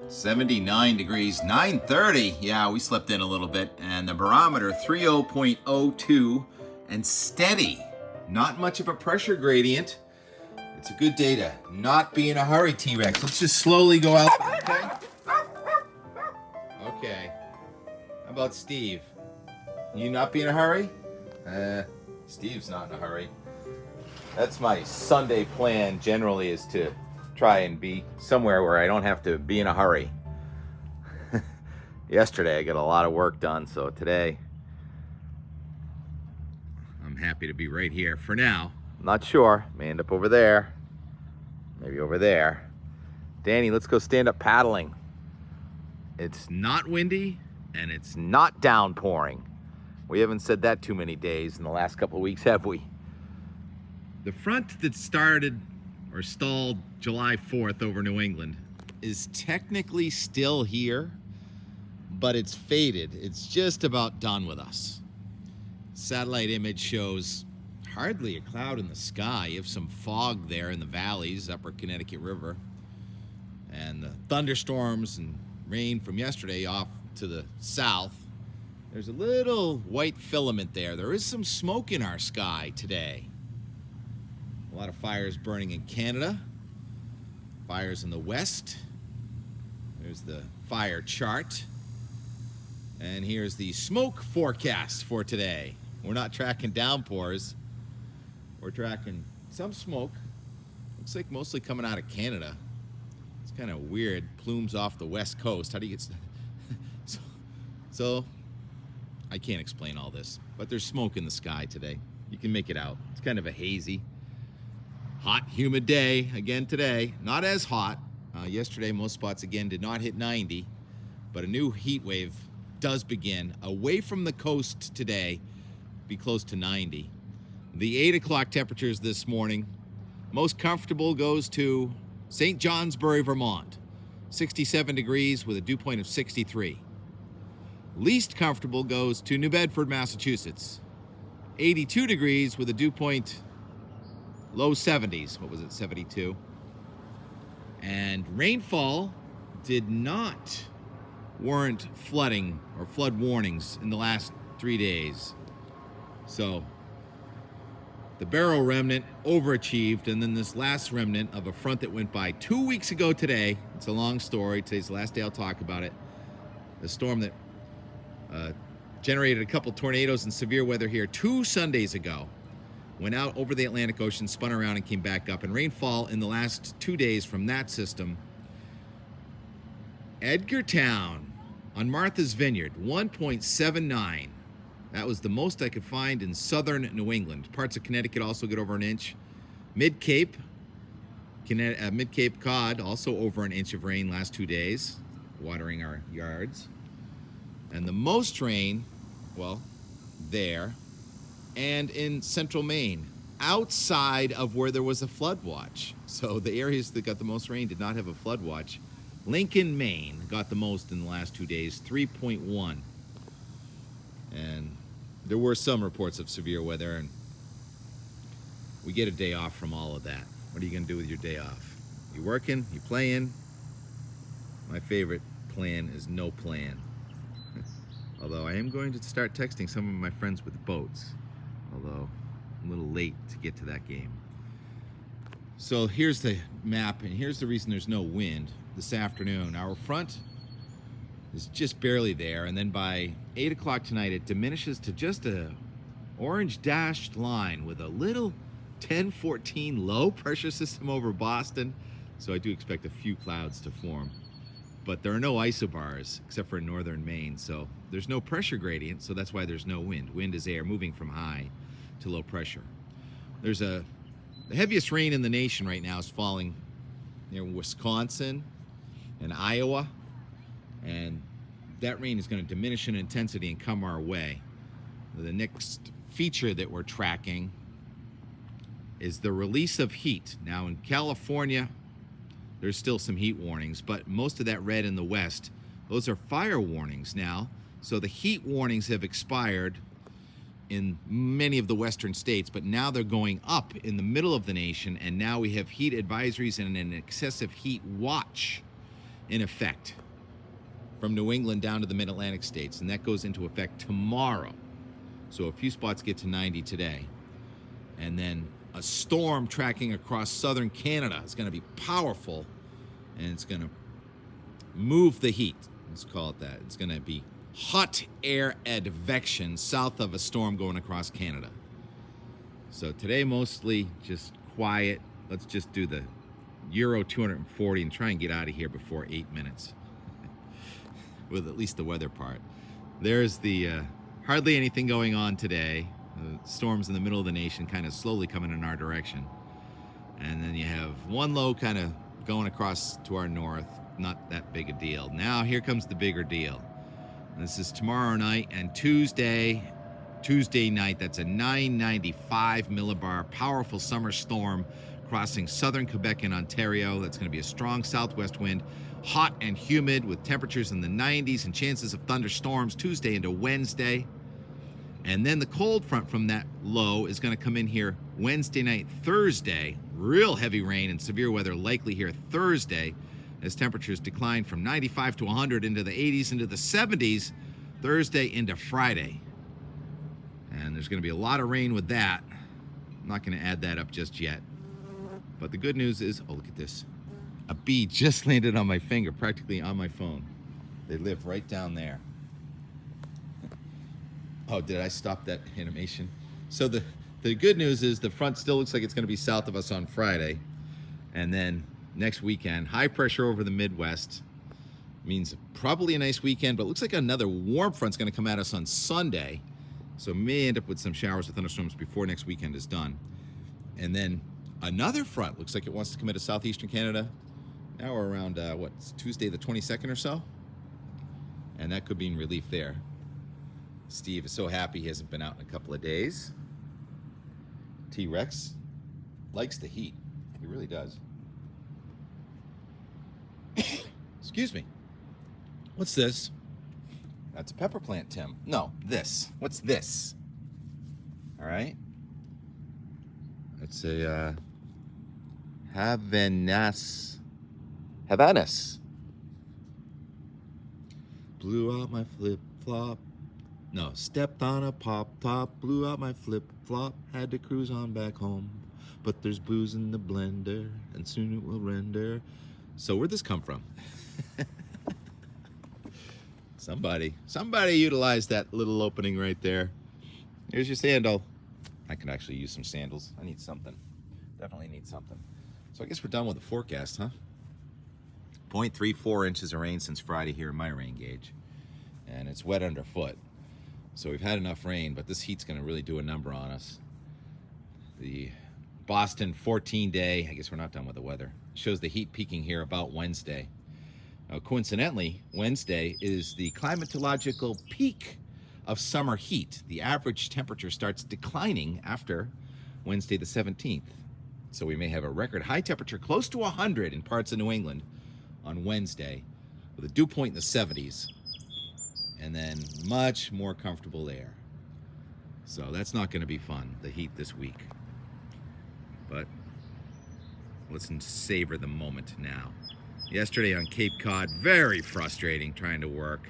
79 degrees, 9:30. Yeah, we slept in a little bit. And the barometer, 30.02 and steady. Not much of a pressure gradient. It's a good day to not be in a hurry, T-Rex. Let's just slowly go out. Okay? Okay. How about Steve? You not be in a hurry? Steve's not in a hurry. That's my Sunday plan generally, is to try and be somewhere where I don't have to be in a hurry. Yesterday I got a lot of work done, so today I'm happy to be right here for now. I'm not sure. May end up over there. Maybe over there. Danny, let's go stand up paddling. It's not windy and it's not downpouring. We haven't said that too many days in the last couple of weeks, have we? The front that started or stalled July 4th over New England is technically still here, but it's faded. It's just about done with us. Satellite image shows hardly a cloud in the sky. You have some fog there in the valleys, upper Connecticut River. And the thunderstorms and rain from yesterday off to the south. There's a little white filament there. There is some smoke in our sky today. A lot of fires burning in Canada. Fires in the west. There's the fire chart. And here's the smoke forecast for today. We're not tracking downpours. We're tracking some smoke. Looks like mostly coming out of Canada. It's kind of weird. Plumes off the west coast. How do you get... So I can't explain all this, but there's smoke in the sky today. You can make it out. It's kind of a hazy, hot, humid day again today. Not as hot. Yesterday, most spots again did not hit 90, but a new heat wave does begin away from the coast today, be close to 90. The 8 o'clock temperatures this morning, most comfortable goes to St. Johnsbury, Vermont, 67 degrees with a dew point of 63. Least comfortable goes to New Bedford, Massachusetts, 82 degrees with a dew point low 70s. What was it, 72? And rainfall did not warrant flooding or flood warnings in the last 3 days. So the Barrow remnant overachieved, and then this last remnant of a front that went by 2 weeks ago today. It's a long story. Today's the last day I'll talk about it. The storm that generated a couple tornadoes and severe weather here 2 Sundays ago. Went out over the Atlantic Ocean, spun around, and came back up. And rainfall in the last 2 days from that system. Edgartown on Martha's Vineyard, 1.79. That was the most I could find in southern New England. Parts of Connecticut also get over an inch. Mid-Cape Cod, also over an inch of rain last 2 days, watering our yards. And the most rain, well, there, and in central Maine, outside of where there was a flood watch. So the areas that got the most rain did not have a flood watch. Lincoln, Maine got the most in the last 2 days, 3.1. And there were some reports of severe weather, and we get a day off from all of that. What are you going to do with your day off? You working? You playing? My favorite plan is no plan. Although I am going to start texting some of my friends with boats. Although I'm a little late to get to that game. So here's the map, and here's the reason there's no wind this afternoon. Our front is just barely there, and then by 8 o'clock tonight it diminishes to just a orange dashed line with a little 1014 low pressure system over Boston. So I do expect a few clouds to form. But there are no isobars except for in northern Maine, so there's no pressure gradient, so that's why there's no wind. Wind is air moving from high to low pressure. The heaviest rain in the nation right now is falling near Wisconsin and Iowa, and that rain is going to diminish in intensity and come our way. The next feature that we're tracking is the release of heat. Now in California, there's still some heat warnings, but most of that red in the west, those are fire warnings now. So the heat warnings have expired in many of the western states, but now they're going up in the middle of the nation, and now we have heat advisories and an excessive heat watch in effect from New England down to the mid-Atlantic states, and that goes into effect tomorrow. So a few spots get to 90 today. And then a storm tracking across southern Canada is going to be powerful, and it's going to move the heat. Let's call it that. It's going to be hot air advection south of a storm going across Canada. So today mostly just quiet. Let's just do the Euro 240 and try and get out of here before 8 minutes with at least the weather part. There's the hardly anything going on today. Storms in the middle of the nation kind of slowly coming in our direction. And then you have one low kind of going across to our north. Not that big a deal. Now here comes the bigger deal. This is tomorrow night and Tuesday night. That's a 995 millibar powerful summer storm crossing southern Quebec and Ontario. That's going to be a strong southwest wind, hot and humid with temperatures in the 90s and chances of thunderstorms Tuesday into Wednesday. And then the cold front from that low is going to come in here Wednesday night, Thursday. Real heavy rain and severe weather likely here Thursday as temperatures decline from 95 to 100 into the 80s, into the 70s, Thursday into Friday. And there's going to be a lot of rain with that. I'm not going to add that up just yet. But the good news is, oh, look at this. A bee just landed on my finger, practically on my phone. They live right down there. Oh, did I stop that animation? So the good news is the front still looks like it's going to be south of us on Friday. And then next weekend, high pressure over the Midwest. Means probably a nice weekend, but it looks like another warm front's going to come at us on Sunday. So may end up with some showers or thunderstorms before next weekend is done. And then another front looks like it wants to come into southeastern Canada. Now we're around, Tuesday the 22nd or so? And that could be in relief there. Steve is so happy he hasn't been out in a couple of days. T-Rex likes the heat. He really does. Excuse me. What's this? That's a pepper plant, Tim. No, this. What's this? All right. It's a Havanus. Blew out my flip-flop. No, stepped on a pop-top. Blew out my flip-flop. Had to cruise on back home. But there's booze in the blender, and soon it will render. So where'd this come from? Somebody utilized that little opening right there. Here's your sandal. I can actually use some sandals. I need something. Definitely need something. So I guess we're done with the forecast, huh? 0.34 inches of rain since Friday here in my rain gauge. And it's wet underfoot. So we've had enough rain, but this heat's gonna really do a number on us. The Boston 14-day, I guess we're not done with the weather, shows the heat peaking here about Wednesday. Coincidentally, Wednesday is the climatological peak of summer heat. The average temperature starts declining after Wednesday the 17th. So we may have a record high temperature close to 100 in parts of New England on Wednesday with a dew point in the 70s. And then much more comfortable air. So that's not going to be fun, the heat this week. But let's savor the moment now. Yesterday on Cape Cod, very frustrating trying to work.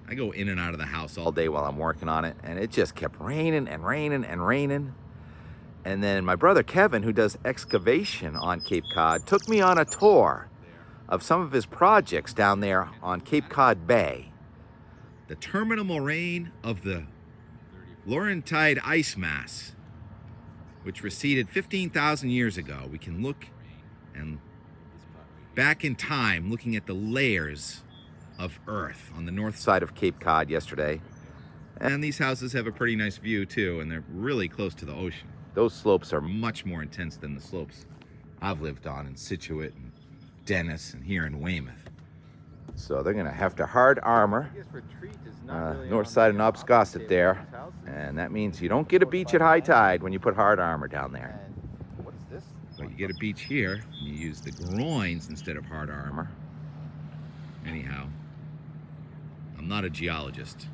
I go in and out of the house all day while I'm working on it, and it just kept raining and raining and raining. And then my brother Kevin, who does excavation on Cape Cod, took me on a tour of some of his projects down there on Cape Cod Bay. The terminal moraine of the Laurentide ice mass, which receded 15,000 years ago. We can look and back in time, looking at the layers of Earth on the north side of Cape Cod yesterday. And these houses have a pretty nice view too, and they're really close to the ocean. Those slopes are much more intense than the slopes I've lived on in Scituate and Dennis and here in Weymouth. So they're gonna have to hard armor north side of Nobscosset there, and that means you don't get a beach at high tide when you put hard armor down there. But you get a beach here, and you use the groins instead of hard armor. Anyhow, I'm not a geologist,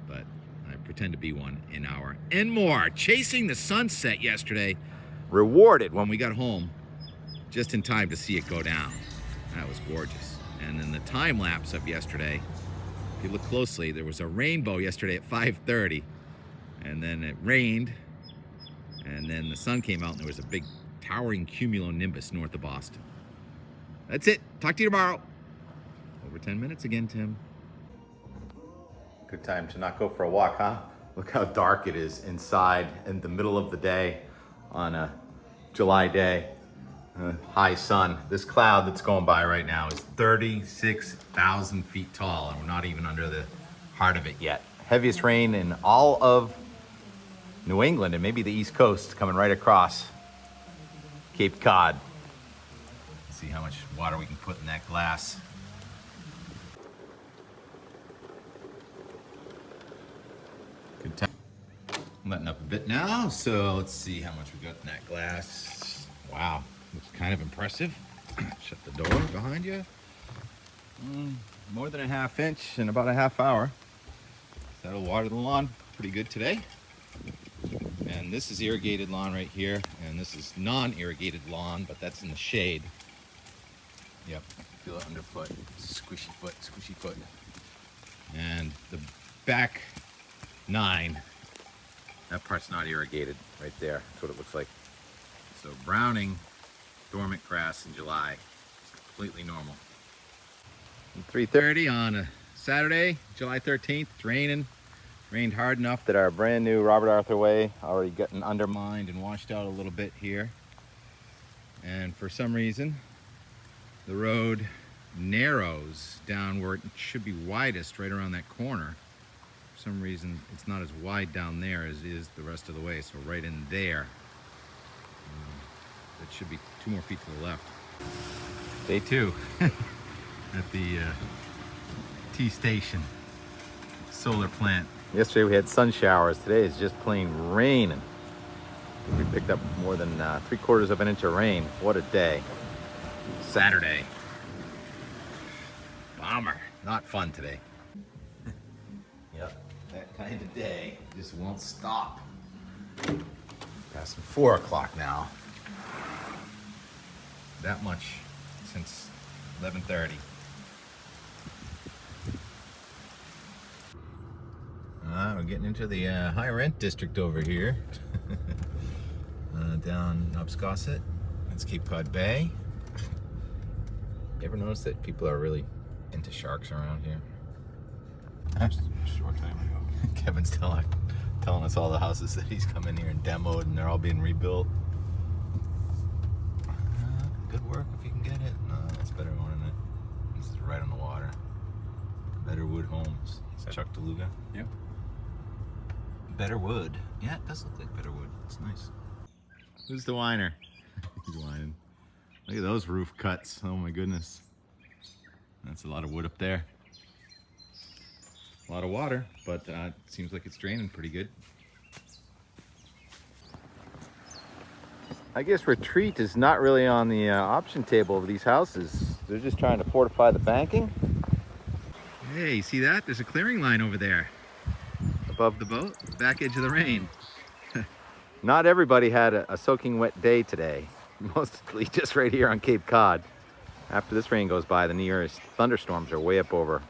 but I pretend to be one in our and more. Chasing the sunset yesterday, rewarded when we got home, just in time to see it go down. That was gorgeous. And then the time lapse of yesterday, if you look closely, there was a rainbow yesterday at 5:30, and then it rained, and then the sun came out, and there was a big towering cumulonimbus north of Boston. That's it. Talk to you tomorrow. Over 10 minutes again, Tim. Good time to not go for a walk, huh? Look how dark it is inside in the middle of the day on a July day. High sun. This cloud that's going by right now is 36,000 feet tall, and we're not even under the heart of it yet. Heaviest rain in all of New England and maybe the East Coast, coming right across Cape Cod. Let's see how much water we can put in that glass. Good time. I'm letting up a bit now, so let's see how much we got in that glass. Wow. Looks kind of impressive. Shut the door behind you. More than a half inch in about a half hour. That'll water the lawn pretty good today. And this is irrigated lawn right here, and this is non-irrigated lawn, but that's in the shade. Yep, feel it underfoot. Squishy foot. And the back 9, that part's not irrigated right there. That's what it looks like. So browning dormant grass in July. It's completely normal. 3:30 on a Saturday, July 13th. It's raining. Rained hard enough that our brand new Robert Arthur Way already gotten undermined and washed out a little bit here. And for some reason, the road narrows down where it should be widest, right around that corner. For some reason, it's not as wide down there as it is the rest of the way. So right in there. It should be 2 more feet to the left. Day 2 at the T station solar plant. Yesterday we had sun showers. Today it's just plain raining. We picked up more than 3/4 of an inch of rain. What a day. Saturday. Bummer. Not fun today. Yep, that kind of day just won't stop. Past 4 o'clock now. That much since 11:30. We're getting into the high rent district over here. Down Upscosset. That's Cape Cod Bay. You ever notice that people are really into sharks around here? Just a short time ago. Kevin's telling us all the houses that he's come in here and demoed, and they're all being rebuilt. Good work if you can get it. No, that's better owning it. This is right on the water. Better Wood Homes. Chuck DeLuga. Yep. Better Wood. Yeah, it does look like Better Wood. It's nice. Who's the whiner? He's whining. Look at those roof cuts. Oh my goodness. That's a lot of wood up there. A lot of water, but it seems like it's draining pretty good. I guess retreat is not really on the option table of these houses. They're just trying to fortify the banking. Hey, see that? There's a clearing line over there above the boat, the back edge of the rain. Not everybody had a soaking wet day today. Mostly just right here on Cape Cod. After this rain goes by, the nearest thunderstorms are way up over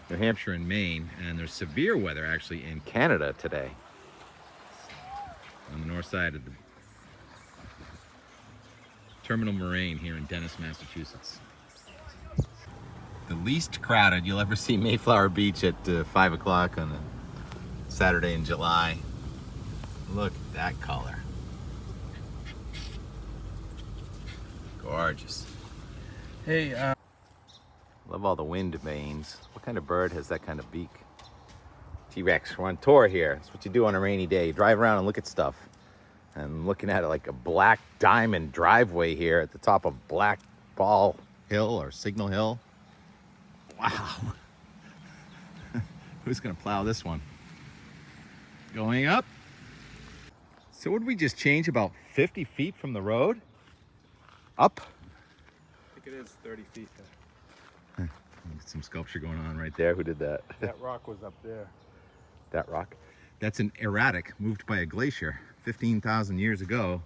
New Hampshire and Maine, and there's severe weather actually in Canada today. On the north side of the Terminal Moraine here in Dennis, Massachusetts. The least crowded you'll ever see Mayflower Beach at 5 o'clock on a Saturday in July. Look at that color. Gorgeous. Hey, Love all the wind vanes. What kind of bird has that kind of beak? T-Rex, we're on tour here. That's what you do on a rainy day. You drive around and look at stuff. And I'm looking at it like a black diamond driveway here at the top of Black Ball Hill or Signal Hill. Wow. Who's gonna plow this one? Going up. So would we just change about 50 feet from the road? Up? I think it is 30 feet there. Some sculpture going on right there. Who did that? That rock was up there. That rock? That's an erratic moved by a glacier 15,000 years ago.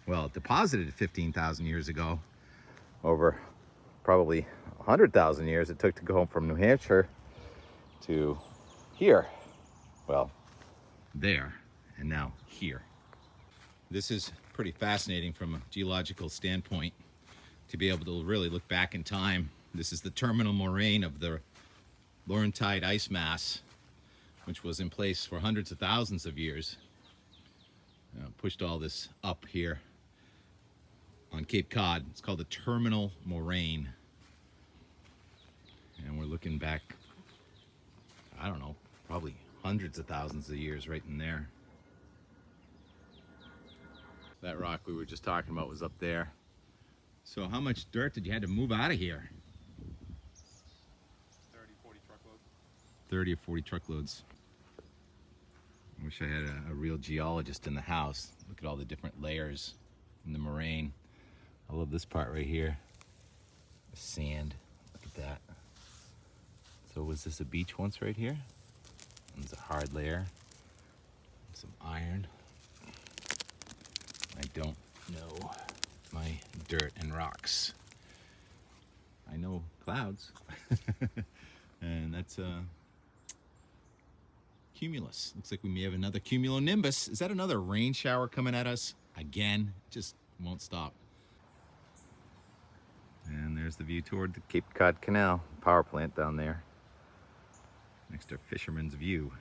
Well, deposited 15,000 years ago over probably 100,000 years it took to go from New Hampshire to here. Well, there, and now here. This is pretty fascinating from a geological standpoint to be able to really look back in time. This is the terminal moraine of the Laurentide ice mass, which was in place for hundreds of thousands of years. Pushed all this up here on Cape Cod. It's called the terminal moraine. And we're looking back, I don't know, probably hundreds of thousands of years right in there. That rock we were just talking about was up there. So how much dirt did you have to move out of here? 30, 40 truckloads. 30 or 40 truckloads. I wish I had a real geologist in the house. Look at all the different layers in the moraine. I love this part right here. The sand, look at that. So was this a beach once right here? There's a hard layer, some iron. I don't know my dirt and rocks. I know clouds. And that's cumulus. Looks like we may have another cumulonimbus. Is that another rain shower coming at us again? Just won't stop. And there's the view toward the Cape Cod Canal power plant down there, next to Fisherman's View.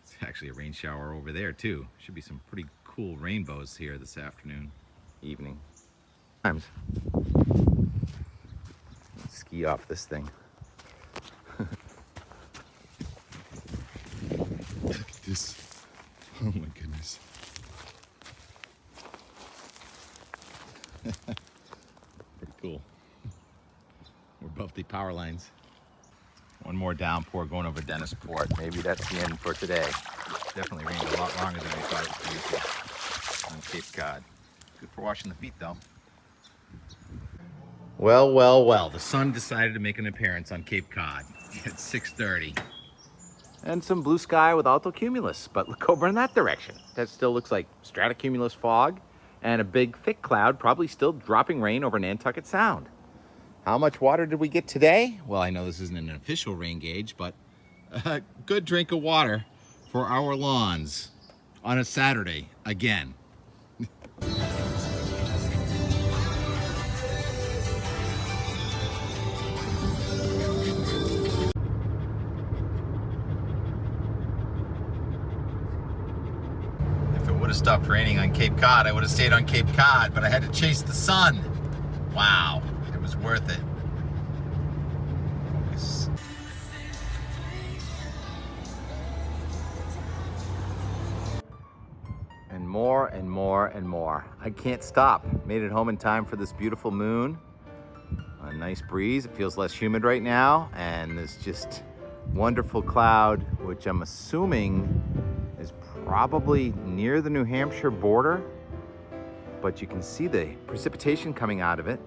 It's actually a rain shower over there too. Should be some pretty cool rainbows here this afternoon, evening. Times. Ski off this thing. Look at this. Oh my goodness. Pretty cool. We're above the power lines. One more downpour going over Dennisport. Maybe that's the end for today. Definitely rained a lot longer than we thought it would on Cape Cod. Good for washing the feet though. Well, well, well. The sun decided to make an appearance on Cape Cod at 6:30. And some blue sky with altocumulus, but look over in that direction. That still looks like stratocumulus fog and a big thick cloud probably still dropping rain over Nantucket Sound. How much water did we get today? Well, I know this isn't an official rain gauge, but a good drink of water for our lawns on a Saturday again. If it would have stopped raining on Cape Cod, I would have stayed on Cape Cod, but I had to chase the sun. Wow. It was worth it. Focus. And more and more and more. I can't stop. Made it home in time for this beautiful moon. A nice breeze. It feels less humid right now. And this just wonderful cloud, which I'm assuming is probably near the New Hampshire border. But you can see the precipitation coming out of it.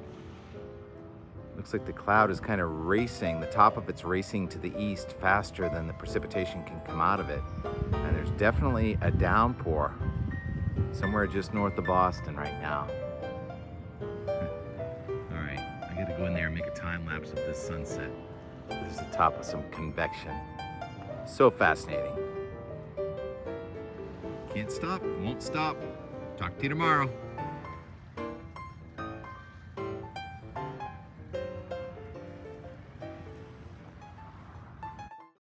Looks like the cloud is kind of racing, the top of it's racing to the east faster than the precipitation can come out of it. And there's definitely a downpour somewhere just north of Boston right now. All right, I gotta go in there and make a time lapse of this sunset. This is the top of some convection. So fascinating. Can't stop, won't stop. Talk to you tomorrow.